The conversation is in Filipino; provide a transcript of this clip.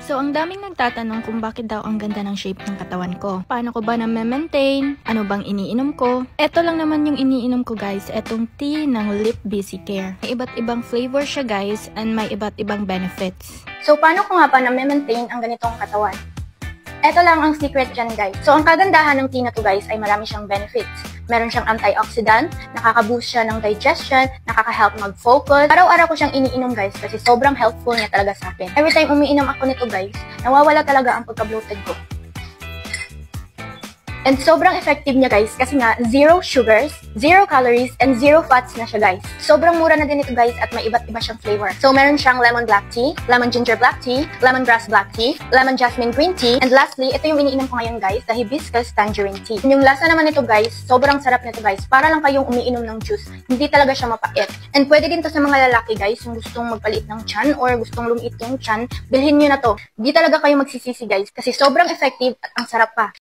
So, ang daming nagtatanong kung bakit daw ang ganda ng shape ng katawan ko. Paano ko ba na-maintain? Ano bang iniinom ko? Ito lang naman yung iniinom ko guys, etong tea ng Lip Busy Care. May iba't ibang flavor siya guys, and may iba't ibang benefits. So, paano ko nga ba na-maintain ang ganitong katawan? Ito lang ang secret dyan guys. So, ang kagandahan ng tea na to guys ay marami siyang benefits. Meron siyang antioxidant, nakaka-boost siya ng digestion, nakaka-help mag-focus. Araw-araw ko siyang iniinom guys kasi sobrang helpful niya talaga sa akin. Every time umiinom ako nito guys, nawawala talaga ang pagka-bloated ko. And sobrang effective niya guys kasi nga 0 sugars, 0 calories, and 0 fats na siya guys. Sobrang mura na din ito guys at may iba't iba siyang flavor. So meron siyang lemon black tea, lemon ginger black tea, lemongrass black tea, lemon jasmine green tea, and lastly, ito yung iniinom ko ngayon guys, the hibiscus tangerine tea. Yung lasa naman nito guys, sobrang sarap nito guys. Para lang kayong umiinom ng juice. Hindi talaga siya mapait. And pwede din to sa mga lalaki guys, yung gustong magpaliit ng tiyan or gustong lumiit yung tiyan, bilhin nyo na to. Hindi talaga kayo magsisisi guys kasi sobrang effective at ang sarap pa.